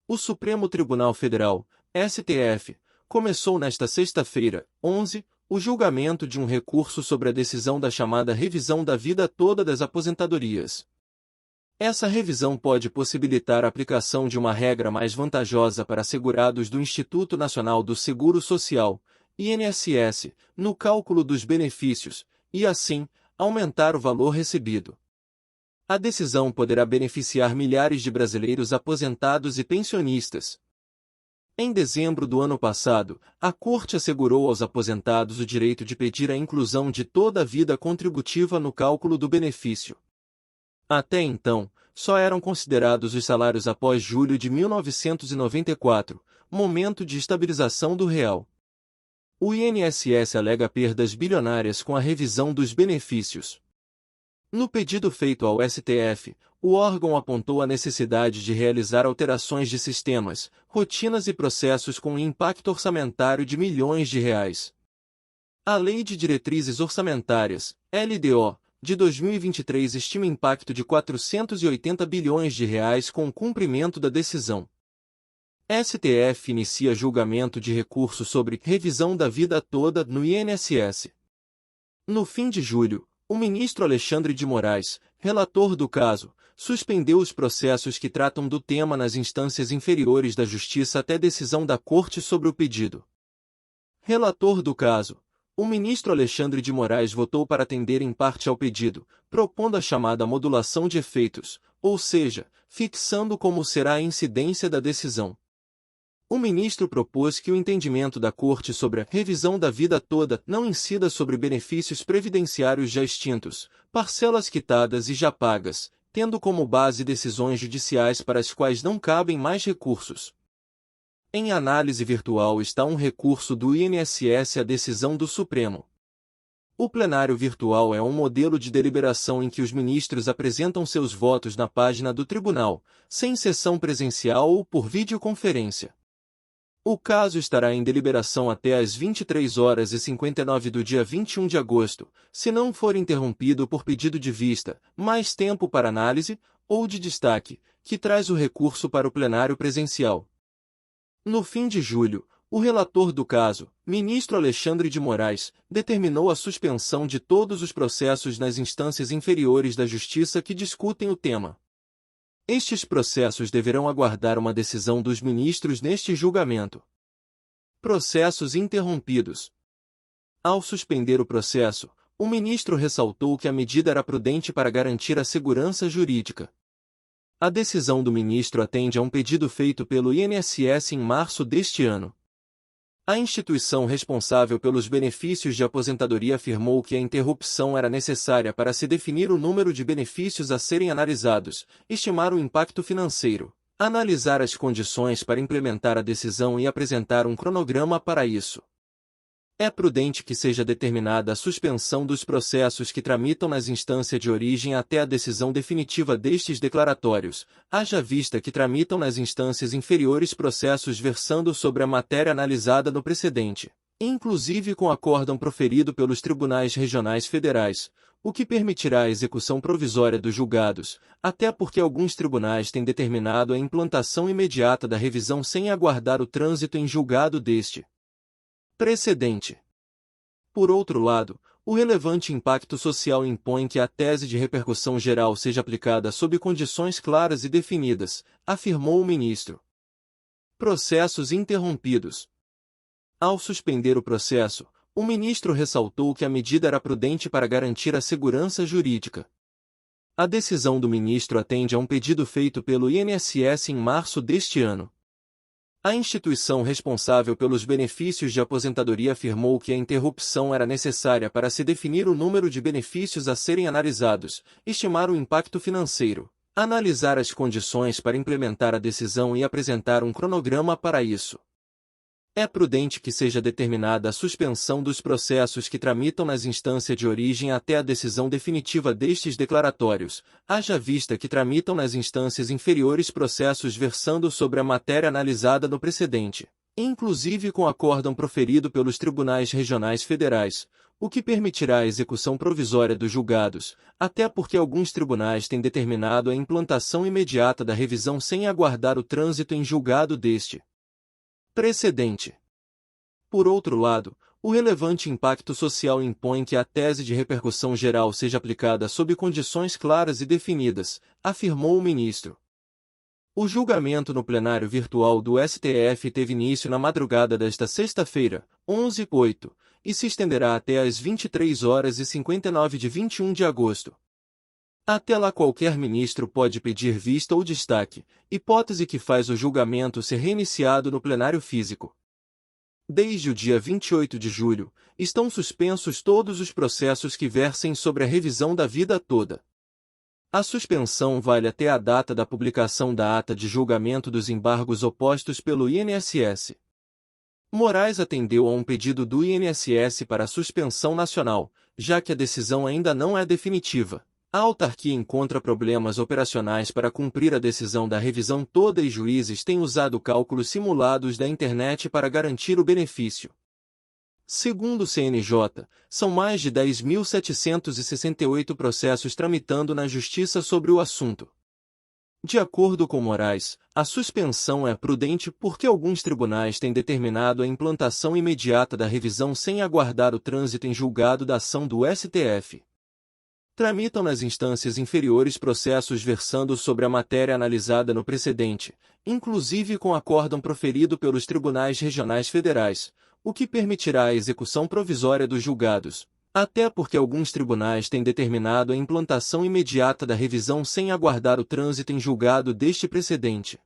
O Supremo Tribunal Federal, STF, começou nesta sexta-feira, 11, o julgamento de um recurso sobre a decisão da chamada revisão da vida toda das aposentadorias. Essa revisão pode possibilitar a aplicação de uma regra mais vantajosa para segurados do Instituto Nacional do Seguro Social, INSS, no cálculo dos benefícios, e assim, aumentar o valor recebido. A decisão poderá beneficiar milhares de brasileiros aposentados e pensionistas. Em dezembro do ano passado, a Corte assegurou aos aposentados o direito de pedir a inclusão de toda a vida contributiva no cálculo do benefício. Até então, só eram considerados os salários após julho de 1994, momento de estabilização do real. O INSS alega perdas bilionárias com a revisão dos benefícios. No pedido feito ao STF, o órgão apontou a necessidade de realizar alterações de sistemas, rotinas e processos com impacto orçamentário de milhões de reais. A Lei de Diretrizes Orçamentárias, LDO, de 2023 estima impacto de 480 bilhões de reais com o cumprimento da decisão. STF inicia julgamento de recurso sobre revisão da vida toda no INSS. No fim de julho, o ministro Alexandre de Moraes, relator do caso, suspendeu os processos que tratam do tema nas instâncias inferiores da Justiça até decisão da Corte sobre o pedido. Relator do caso, o ministro Alexandre de Moraes votou para atender em parte ao pedido, propondo a chamada modulação de efeitos, ou seja, fixando como será a incidência da decisão. O ministro propôs que o entendimento da Corte sobre a revisão da vida toda não incida sobre benefícios previdenciários já extintos, parcelas quitadas e já pagas, tendo como base decisões judiciais para as quais não cabem mais recursos. Em análise virtual está um recurso do INSS à decisão do Supremo. O plenário virtual é um modelo de deliberação em que os ministros apresentam seus votos na página do tribunal, sem sessão presencial ou por videoconferência. O caso estará em deliberação até às 23h59 do dia 21 de agosto, se não for interrompido por pedido de vista, mais tempo para análise, ou de destaque, que traz o recurso para o plenário presencial. No fim de julho, o relator do caso, ministro Alexandre de Moraes, determinou a suspensão de todos os processos nas instâncias inferiores da Justiça que discutem o tema. Estes processos deverão aguardar uma decisão dos ministros neste julgamento. Processos interrompidos. Ao suspender o processo, o ministro ressaltou que a medida era prudente para garantir a segurança jurídica. A decisão do ministro atende a um pedido feito pelo INSS em março deste ano. A instituição responsável pelos benefícios de aposentadoria afirmou que a interrupção era necessária para se definir o número de benefícios a serem analisados, estimar o impacto financeiro, analisar as condições para implementar a decisão e apresentar um cronograma para isso. É prudente que seja determinada a suspensão dos processos que tramitam nas instâncias de origem até a decisão definitiva destes declaratórios, haja vista que tramitam nas instâncias inferiores processos versando sobre a matéria analisada no precedente, inclusive com acórdão proferido pelos tribunais regionais federais, o que permitirá a execução provisória dos julgados, até porque alguns tribunais têm determinado a implantação imediata da revisão sem aguardar o trânsito em julgado deste precedente. Por outro lado, o relevante impacto social impõe que a tese de repercussão geral seja aplicada sob condições claras e definidas, afirmou o ministro. Processos interrompidos. Ao suspender o processo, o ministro ressaltou que a medida era prudente para garantir a segurança jurídica. A decisão do ministro atende a um pedido feito pelo INSS em março deste ano. A instituição responsável pelos benefícios de aposentadoria afirmou que a interrupção era necessária para se definir o número de benefícios a serem analisados, estimar o impacto financeiro, analisar as condições para implementar a decisão e apresentar um cronograma para isso. É prudente que seja determinada a suspensão dos processos que tramitam nas instâncias de origem até a decisão definitiva destes declaratórios, haja vista que tramitam nas instâncias inferiores processos versando sobre a matéria analisada no precedente, inclusive com acórdão proferido pelos tribunais regionais federais, o que permitirá a execução provisória dos julgados, até porque alguns tribunais têm determinado a implantação imediata da revisão sem aguardar o trânsito em julgado deste precedente. Por outro lado, o relevante impacto social impõe que a tese de repercussão geral seja aplicada sob condições claras e definidas, afirmou o ministro. O julgamento no plenário virtual do STF teve início na madrugada desta sexta-feira, 11/8, e se estenderá até às 23h59 de 21 de agosto. Até lá qualquer ministro pode pedir vista ou destaque, hipótese que faz o julgamento ser reiniciado no plenário físico. Desde o dia 28 de julho, estão suspensos todos os processos que versem sobre a revisão da vida toda. A suspensão vale até a data da publicação da ata de julgamento dos embargos opostos pelo INSS. Moraes atendeu a um pedido do INSS para a suspensão nacional, já que a decisão ainda não é definitiva. A autarquia encontra problemas operacionais para cumprir a decisão da revisão toda e juízes têm usado cálculos simulados da internet para garantir o benefício. Segundo o CNJ, são mais de 10.768 processos tramitando na Justiça sobre o assunto. De acordo com Moraes, a suspensão é prudente porque alguns tribunais têm determinado a implantação imediata da revisão sem aguardar o trânsito em julgado da ação do STF. Tramitam nas instâncias inferiores processos versando sobre a matéria analisada no precedente, inclusive com acórdão proferido pelos tribunais regionais federais, o que permitirá a execução provisória dos julgados, até porque alguns tribunais têm determinado a implantação imediata da revisão sem aguardar o trânsito em julgado deste precedente.